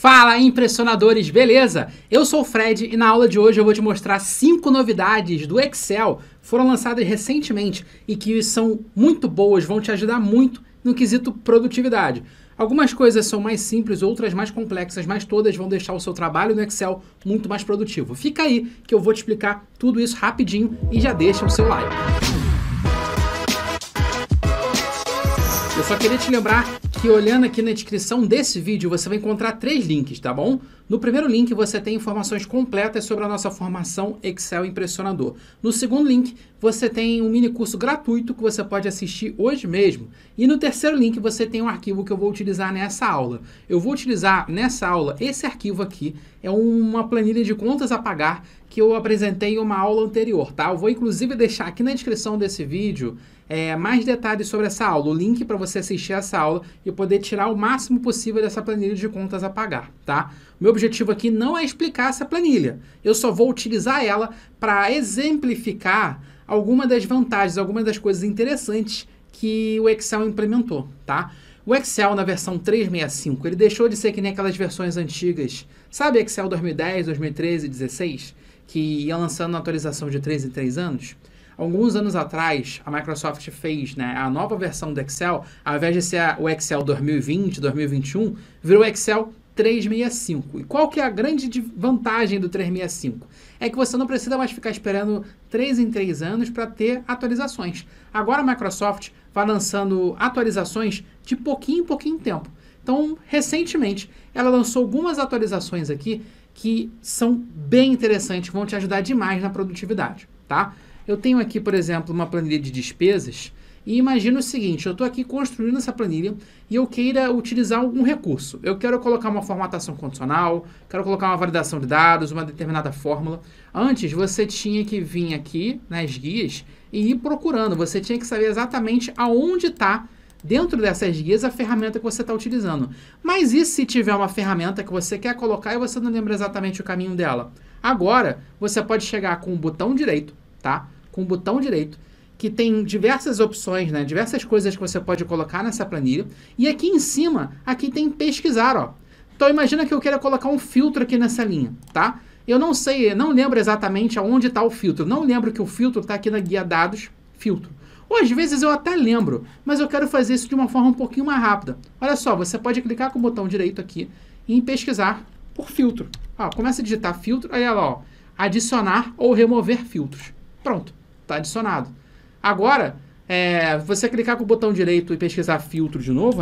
Fala, impressionadores, beleza? Eu sou o Fred e na aula de hoje eu vou te mostrar 5 novidades do Excel que foram lançadas recentemente e que são muito boas, vão te ajudar muito no quesito produtividade. Algumas coisas são mais simples, outras mais complexas, mas todas vão deixar o seu trabalho no Excel muito mais produtivo. Fica aí que eu vou te explicar tudo isso rapidinho e já deixa o seu like. Eu só queria te lembrar que olhando aqui na descrição desse vídeo você vai encontrar 3 links, tá bom? No primeiro link você tem informações completas sobre a nossa formação Excel Impressionador. No segundo link você tem um mini curso gratuito que você pode assistir hoje mesmo. E no terceiro link você tem um arquivo que eu vou utilizar nessa aula. Eu vou utilizar nessa aula esse arquivo aqui, é uma planilha de contas a pagar que eu apresentei em uma aula anterior, tá? Eu vou inclusive deixar aqui na descrição desse vídeo mais detalhes sobre essa aula, o link para você assistir essa aula e poder tirar o máximo possível dessa planilha de contas a pagar, tá? O meu objetivo aqui não é explicar essa planilha, eu só vou utilizar ela para exemplificar algumas das vantagens, algumas das coisas interessantes que o Excel implementou, tá? O Excel na versão 365, ele deixou de ser que nem aquelas versões antigas, sabe Excel 2010, 2013, 2016, que ia lançando atualização de 3 em 3 anos? Alguns anos atrás, a Microsoft fez a nova versão do Excel, ao invés de ser o Excel 2020, 2021, virou o Excel 365. E qual que é a grande vantagem do 365? É que você não precisa mais ficar esperando 3 em 3 anos para ter atualizações. Agora a Microsoft vai lançando atualizações de pouquinho em pouquinho tempo. Então, recentemente, ela lançou algumas atualizações aqui que são bem interessantes, vão te ajudar demais na produtividade, tá? Eu tenho aqui, por exemplo, uma planilha de despesas e imagina o seguinte, eu estou aqui construindo essa planilha e eu queira utilizar algum recurso. Eu quero colocar uma formatação condicional, quero colocar uma validação de dados, uma determinada fórmula. Antes, você tinha que vir aqui nas guias e ir procurando. Você tinha que saber exatamente aonde está dentro dessas guias a ferramenta que você está utilizando. Mas e se tiver uma ferramenta que você quer colocar e você não lembra exatamente o caminho dela? Agora, você pode chegar com o botão direito, tá? Com o botão direito, que tem diversas opções, diversas coisas que você pode colocar nessa planilha. E aqui em cima, aqui tem pesquisar, ó. Então imagina que eu queira colocar um filtro aqui nessa linha, tá? Eu não sei, não lembro exatamente aonde está o filtro. Não lembro que o filtro está aqui na guia dados, filtro. Ou às vezes eu até lembro, mas eu quero fazer isso de uma forma um pouquinho mais rápida. Olha só, você pode clicar com o botão direito aqui e pesquisar por filtro. Ó, começa a digitar filtro, aí ela, ó, adicionar ou remover filtros. Pronto, está adicionado. Agora, você clicar com o botão direito e pesquisar filtro de novo,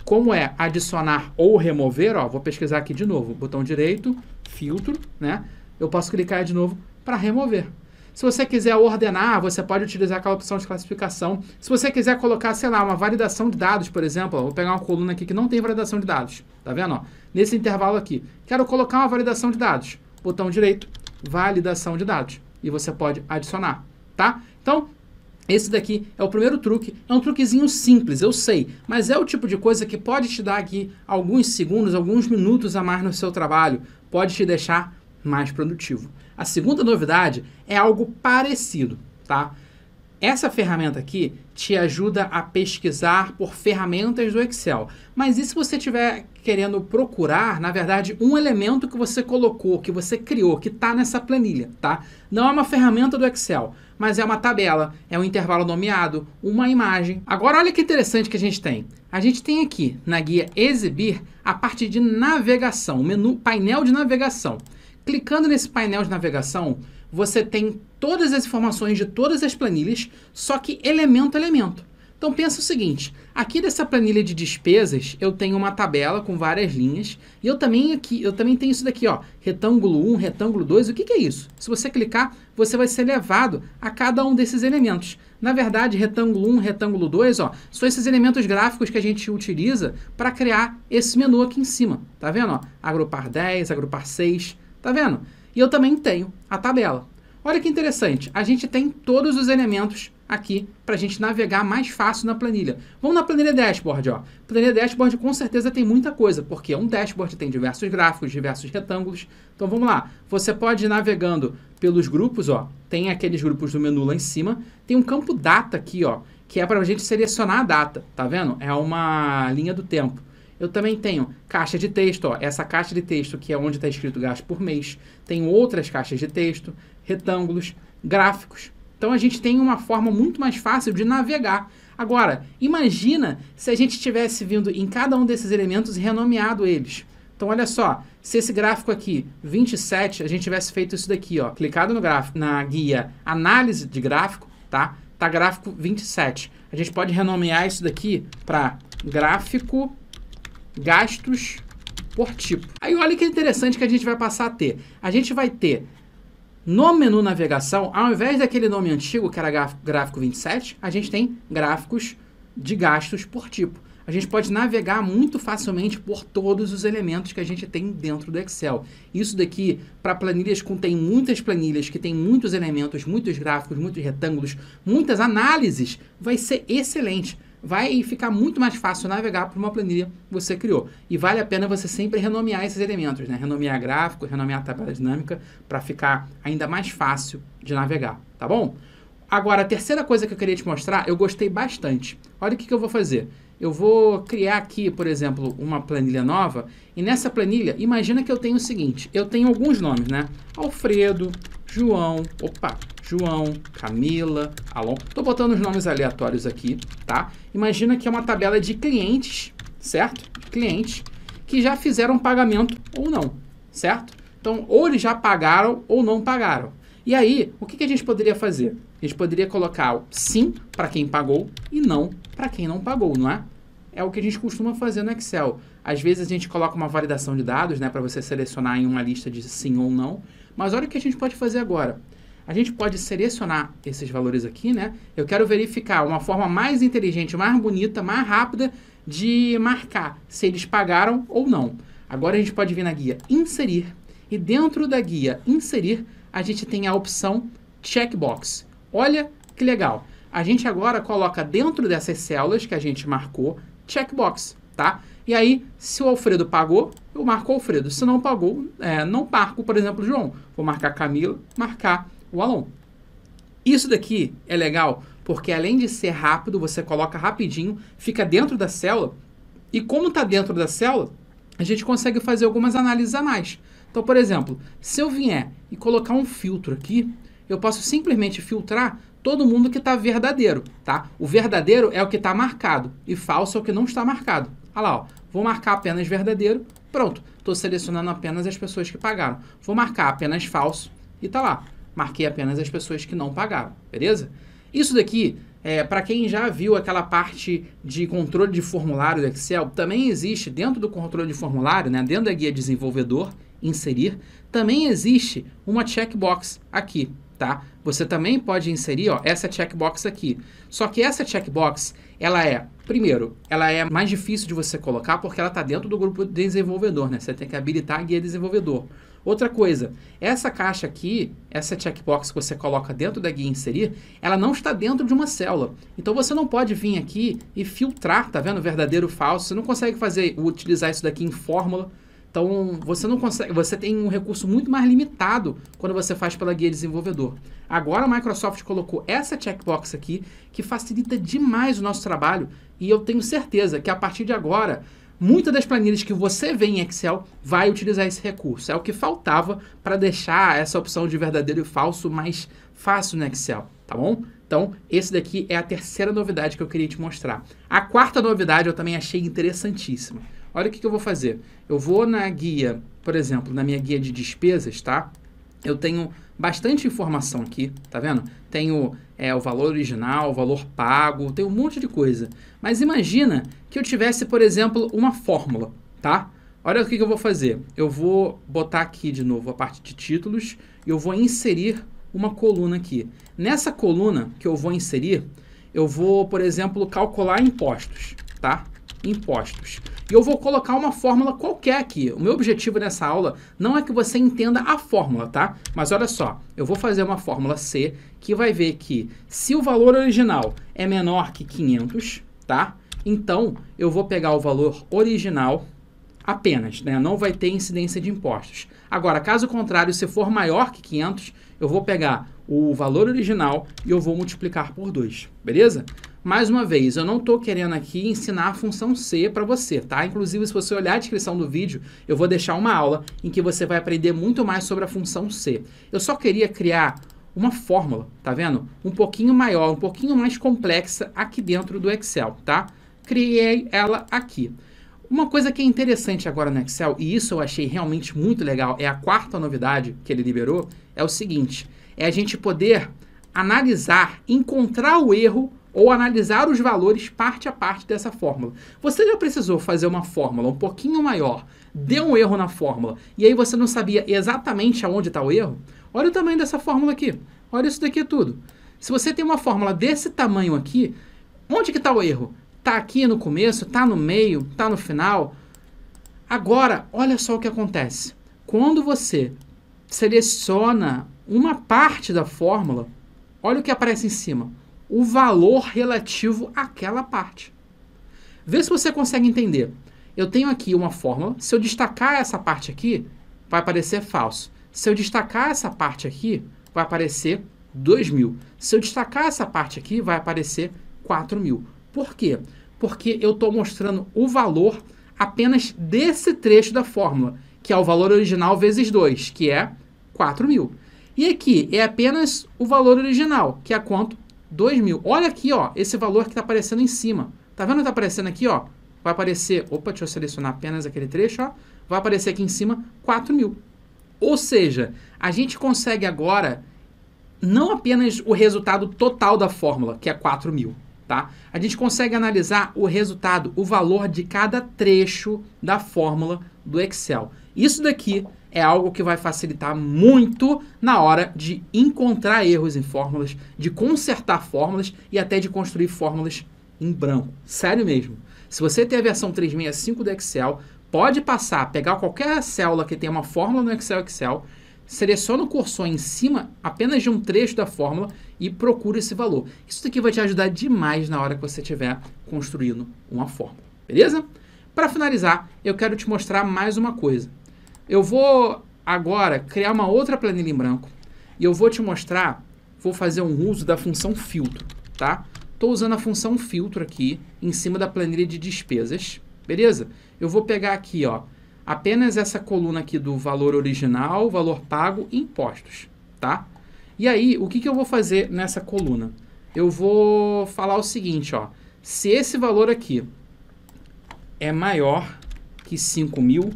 como é adicionar ou remover, ó, vou pesquisar aqui de novo, botão direito, filtro, eu posso clicar de novo para remover. Se você quiser ordenar, você pode utilizar aquela opção de classificação. Se você quiser colocar, sei lá, uma validação de dados, por exemplo, ó, vou pegar uma coluna aqui que não tem validação de dados, tá vendo? Ó? Nesse intervalo aqui, quero colocar uma validação de dados, botão direito, validação de dados, e você pode adicionar, tá? Então, esse daqui é o primeiro truque, é um truquezinho simples, eu sei, mas é o tipo de coisa que pode te dar aqui alguns segundos, alguns minutos a mais no seu trabalho, pode te deixar mais produtivo. A segunda novidade é algo parecido, tá? Essa ferramenta aqui te ajuda a pesquisar por ferramentas do Excel. Mas e se você estiver querendo procurar, na verdade, um elemento que você colocou, que você criou, que está nessa planilha, tá? Não é uma ferramenta do Excel, mas é uma tabela, é um intervalo nomeado, uma imagem. Agora, olha que interessante que a gente tem. A gente tem aqui na guia Exibir a parte de navegação, o menu painel de navegação. Clicando nesse painel de navegação, você tem todas as informações de todas as planilhas, só que elemento a elemento. Então pensa o seguinte, aqui dessa planilha de despesas, eu tenho uma tabela com várias linhas, e eu também tenho isso daqui, ó, retângulo 1, retângulo 2, o que é isso? Se você clicar, você vai ser levado a cada um desses elementos. Na verdade, retângulo 1, retângulo 2, ó, são esses elementos gráficos que a gente utiliza para criar esse menu aqui em cima, tá vendo? Ó? Agrupar 10, agrupar 6, tá vendo? E eu também tenho a tabela. Olha que interessante, a gente tem todos os elementos aqui para a gente navegar mais fácil na planilha. Vamos na planilha dashboard, ó. Planilha dashboard com certeza tem muita coisa, porque um dashboard tem diversos gráficos, diversos retângulos. Então vamos lá, você pode ir navegando pelos grupos, ó. Tem aqueles grupos do menu lá em cima, tem um campo data aqui, ó, que é para a gente selecionar a data, tá vendo? É uma linha do tempo. Eu também tenho caixa de texto, ó, essa caixa de texto que é onde está escrito gasto por mês. Tenho outras caixas de texto, retângulos, gráficos. Então a gente tem uma forma muito mais fácil de navegar. Agora, imagina se a gente tivesse vindo em cada um desses elementos e renomeado eles. Então olha só, se esse gráfico aqui, 27, a gente tivesse feito isso daqui, ó, clicado no gráfico, na guia análise de gráfico, tá? Tá gráfico 27. A gente pode renomear isso daqui para gráfico gastos por tipo. Aí olha que interessante que a gente vai passar a ter. A gente vai ter no menu navegação, ao invés daquele nome antigo que era gráfico 27, a gente tem gráficos de gastos por tipo. A gente pode navegar muito facilmente por todos os elementos que a gente tem dentro do Excel. Isso daqui, para planilhas tem muitas planilhas que tem muitos elementos, muitos gráficos, muitos retângulos, muitas análises, vai ser excelente. Vai ficar muito mais fácil navegar por uma planilha que você criou. E vale a pena você sempre renomear esses elementos, né? Renomear gráfico, renomear tabela dinâmica, para ficar ainda mais fácil de navegar, tá bom? Agora, a terceira coisa que eu queria te mostrar, eu gostei bastante. Olha o que eu vou fazer. Eu vou criar aqui, por exemplo, uma planilha nova, e nessa planilha, imagina que eu tenho o seguinte, eu tenho alguns nomes, né? Alfredo, João, Camila, Alon. Tô botando os nomes aleatórios aqui, tá? Imagina que é uma tabela de clientes, certo? Clientes que já fizeram pagamento ou não, certo? Então, ou eles já pagaram ou não pagaram. E aí, o que a gente poderia fazer? A gente poderia colocar o sim para quem pagou e não para quem não pagou, não é? É o que a gente costuma fazer no Excel. Às vezes a gente coloca uma validação de dados, né, para você selecionar em uma lista de sim ou não. Mas olha o que a gente pode fazer agora. A gente pode selecionar esses valores aqui, né? Eu quero verificar uma forma mais inteligente, mais bonita, mais rápida de marcar se eles pagaram ou não. Agora a gente pode vir na guia Inserir e dentro da guia Inserir a gente tem a opção Checkbox. Olha que legal. A gente agora coloca dentro dessas células que a gente marcou Checkbox, tá? E aí, se o Alfredo pagou, eu marco o Alfredo. Se não pagou, não marco, por exemplo, o João. Vou marcar Camila, marcar o Alon. Isso daqui é legal porque além de ser rápido, você coloca rapidinho, fica dentro da célula. E como está dentro da célula, a gente consegue fazer algumas análises a mais. Então, por exemplo, se eu vier e colocar um filtro aqui, eu posso simplesmente filtrar todo mundo que está verdadeiro, tá? O verdadeiro é o que está marcado e falso é o que não está marcado. Olha lá, ó. Vou marcar apenas verdadeiro, pronto. Estou selecionando apenas as pessoas que pagaram. Vou marcar apenas falso e tá lá. Marquei apenas as pessoas que não pagaram, beleza? Isso daqui, para quem já viu aquela parte de controle de formulário do Excel, também existe dentro do controle de formulário, né, dentro da guia desenvolvedor, inserir, também existe uma checkbox aqui, tá? Você também pode inserir, ó, essa checkbox aqui. Só que essa checkbox, primeiro, ela é mais difícil de você colocar porque ela está dentro do grupo desenvolvedor, né? Você tem que habilitar a guia desenvolvedor. Outra coisa, essa caixa aqui, essa checkbox que você coloca dentro da guia inserir, ela não está dentro de uma célula. Então você não pode vir aqui e filtrar, tá vendo? Verdadeiro, falso. Você não consegue utilizar isso daqui em fórmula. Então, você não consegue, você tem um recurso muito mais limitado quando você faz pela guia desenvolvedor. Agora a Microsoft colocou essa checkbox aqui, que facilita demais o nosso trabalho, e eu tenho certeza que a partir de agora, muitas das planilhas que você vê em Excel vai utilizar esse recurso. É o que faltava para deixar essa opção de verdadeiro e falso mais fácil no Excel, tá bom? Então, esse daqui é a terceira novidade que eu queria te mostrar. A quarta novidade eu também achei interessantíssima. Olha o que eu vou fazer. Eu vou na guia, por exemplo, na minha guia de despesas, tá? Eu tenho bastante informação aqui, tá vendo? Tenho o valor original, o valor pago, tem um monte de coisa. Mas imagina que eu tivesse, por exemplo, uma fórmula, tá? Olha o que eu vou fazer. Eu vou botar aqui de novo a parte de títulos e eu vou inserir uma coluna aqui. Nessa coluna que eu vou inserir, eu vou, por exemplo, calcular impostos, tá? Impostos. E eu vou colocar uma fórmula qualquer aqui. O meu objetivo nessa aula não é que você entenda a fórmula, tá? Mas olha só, eu vou fazer uma fórmula C que vai ver que se o valor original é menor que 500, tá? Então, eu vou pegar o valor original apenas, né? Não vai ter incidência de impostos. Agora, caso contrário, se for maior que 500, eu vou pegar o valor original e eu vou multiplicar por 2, beleza? mais uma vez, eu não estou querendo aqui ensinar a função C para você, tá? Inclusive, se você olhar a descrição do vídeo, eu vou deixar uma aula em que você vai aprender muito mais sobre a função C. Eu só queria criar uma fórmula, tá vendo? Um pouquinho maior, um pouquinho mais complexa aqui dentro do Excel, tá? Criei ela aqui. Uma coisa que é interessante agora no Excel, e isso eu achei realmente muito legal, é a quarta novidade que ele liberou, é o seguinte, é a gente poder analisar, encontrar o erro ou analisar os valores parte a parte dessa fórmula. Você já precisou fazer uma fórmula um pouquinho maior, deu um erro na fórmula, e aí você não sabia exatamente aonde está o erro? Olha o tamanho dessa fórmula aqui. Olha isso daqui tudo. Se você tem uma fórmula desse tamanho aqui, onde que está o erro? Está aqui no começo, está no meio, está no final? Agora, olha só o que acontece. Quando você seleciona uma parte da fórmula, olha o que aparece em cima. O valor relativo àquela parte. Vê se você consegue entender. Eu tenho aqui uma fórmula. Se eu destacar essa parte aqui, vai aparecer falso. Se eu destacar essa parte aqui, vai aparecer 2.000. Se eu destacar essa parte aqui, vai aparecer 4.000. Por quê? Porque eu estou mostrando o valor apenas desse trecho da fórmula, que é o valor original vezes 2, que é 4.000. E aqui é apenas o valor original, que é quanto? 2.000. Olha aqui, ó, esse valor que está aparecendo em cima. Tá vendo o que está aparecendo aqui, ó? Vai aparecer, opa, deixa eu selecionar apenas aquele trecho, ó. Vai aparecer aqui em cima 4.000. Ou seja, a gente consegue agora não apenas o resultado total da fórmula, que é 4.000, tá? A gente consegue analisar o resultado, o valor de cada trecho da fórmula do Excel. Isso daqui é algo que vai facilitar muito na hora de encontrar erros em fórmulas, de consertar fórmulas e até de construir fórmulas em branco. Sério mesmo. Se você tem a versão 365 do Excel, pode passar, pegar qualquer célula que tenha uma fórmula no Excel, seleciona o cursor em cima apenas de um trecho da fórmula e procura esse valor. Isso daqui vai te ajudar demais na hora que você estiver construindo uma fórmula, beleza? Para finalizar, eu quero te mostrar mais uma coisa. Eu vou agora criar uma outra planilha em branco e eu vou te mostrar, vou fazer um uso da função filtro, tá? Estou usando a função filtro aqui em cima da planilha de despesas, beleza? Eu vou pegar aqui, ó, apenas essa coluna aqui do valor original, valor pago e impostos, tá? E aí, o que que eu vou fazer nessa coluna? Eu vou falar o seguinte, ó, se esse valor aqui é maior que 5.000,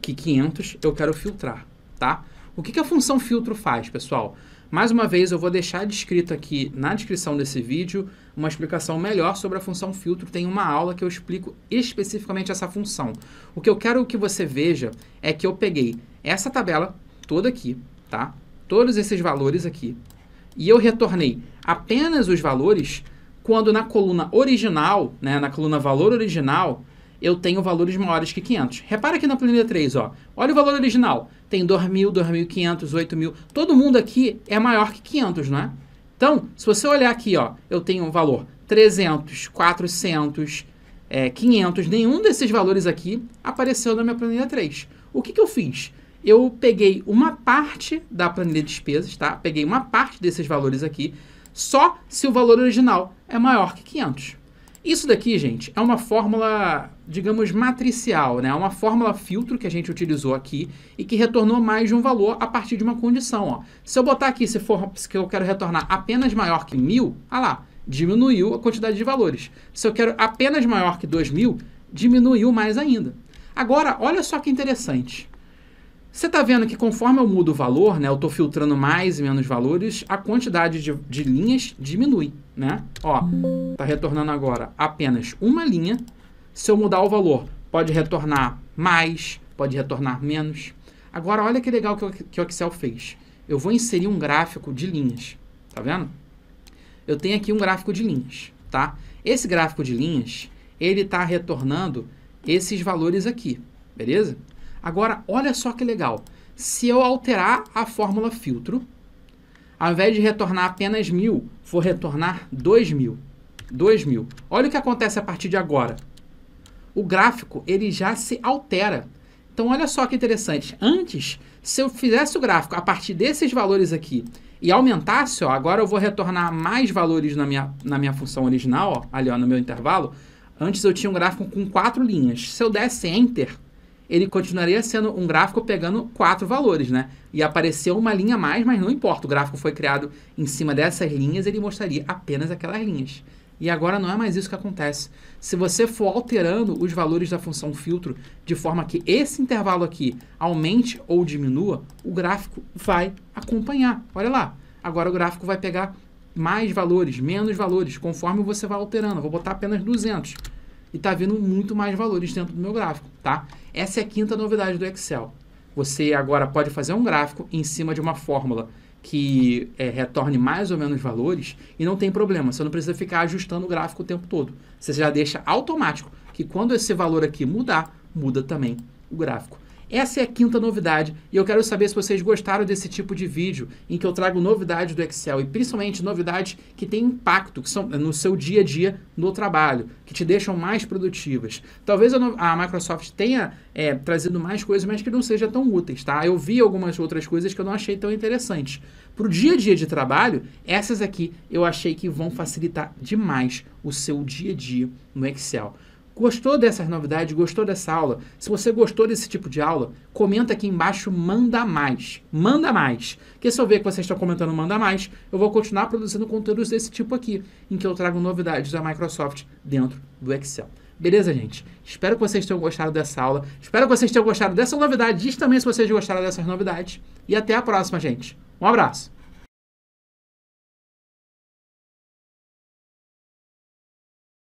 que 500, eu quero filtrar, tá? O que que a função filtro faz, pessoal? Mais uma vez, eu vou deixar descrito aqui na descrição desse vídeo uma explicação melhor sobre a função filtro. Tem uma aula que eu explico especificamente essa função. O que eu quero que você veja é que eu peguei essa tabela toda aqui, tá? Todos esses valores aqui. E eu retornei apenas os valores quando na coluna original, né, na coluna valor original, eu tenho valores maiores que 500. Repara aqui na planilha 3, ó. Olha o valor original. Tem 2.000, 2.500, 8.000. Todo mundo aqui é maior que 500, não é? Então, se você olhar aqui, ó, eu tenho um valor 300, 400, 500. Nenhum desses valores aqui apareceu na minha planilha 3. O que que eu fiz? Eu peguei uma parte da planilha de despesas, tá? Peguei uma parte desses valores aqui, só se o valor original é maior que 500. Isso daqui, gente, é uma fórmula, digamos, matricial, né? Uma fórmula filtro que a gente utilizou aqui e que retornou mais de um valor a partir de uma condição, ó. Se eu botar aqui, se eu quero retornar apenas maior que 1.000, olha lá, diminuiu a quantidade de valores. Se eu quero apenas maior que 2.000, diminuiu mais ainda. Agora, olha só que interessante. Você está vendo que conforme eu mudo o valor, né, eu estou filtrando mais e menos valores, a quantidade de linhas diminui, né? Ó, está retornando agora apenas uma linha. Se eu mudar o valor, pode retornar mais, pode retornar menos. Agora, olha que legal que o Excel fez. Eu vou inserir um gráfico de linhas, tá vendo? Eu tenho aqui um gráfico de linhas, tá? Esse gráfico de linhas, ele está retornando esses valores aqui, beleza? Agora, olha só que legal. Se eu alterar a fórmula filtro, ao invés de retornar apenas 1.000, vou retornar 2.000. 2.000. Olha o que acontece a partir de agora. O gráfico, ele já se altera. Então, olha só que interessante. Antes, se eu fizesse o gráfico a partir desses valores aqui e aumentasse, ó, agora eu vou retornar mais valores na minha função original, ó, ali ó, no meu intervalo. Antes eu tinha um gráfico com 4 linhas. Se eu desse Enter, ele continuaria sendo um gráfico pegando 4 valores, né? E apareceu uma linha a mais, mas não importa. O gráfico foi criado em cima dessas linhas, ele mostraria apenas aquelas linhas. E agora não é mais isso que acontece. Se você for alterando os valores da função filtro de forma que esse intervalo aqui aumente ou diminua, o gráfico vai acompanhar. Olha lá, agora o gráfico vai pegar mais valores, menos valores, conforme você vai alterando. Eu vou botar apenas 200 e está vindo muito mais valores dentro do meu gráfico, tá? Essa é a quinta novidade do Excel. Você agora pode fazer um gráfico em cima de uma fórmula que retorne mais ou menos valores e não tem problema, você não precisa ficar ajustando o gráfico o tempo todo. Você já deixa automático que quando esse valor aqui mudar, muda também o gráfico. Essa é a quinta novidade e eu quero saber se vocês gostaram desse tipo de vídeo em que eu trago novidades do Excel e principalmente novidades que têm impacto, que são no seu dia a dia no trabalho, que te deixam mais produtivas. Talvez a Microsoft tenha trazido mais coisas, mas que não sejam tão úteis, tá? Eu vi algumas outras coisas que eu não achei tão interessantes. Para o dia a dia de trabalho, essas aqui eu achei que vão facilitar demais o seu dia a dia no Excel. Gostou dessas novidades? Gostou dessa aula? Se você gostou desse tipo de aula, comenta aqui embaixo, manda mais. Manda mais. Porque se eu ver que vocês estão comentando manda mais, eu vou continuar produzindo conteúdos desse tipo aqui, em que eu trago novidades da Microsoft dentro do Excel. Beleza, gente? Espero que vocês tenham gostado dessa aula. Espero que vocês tenham gostado dessa novidade. Diz também se vocês gostaram dessas novidades. E até a próxima, gente. Um abraço.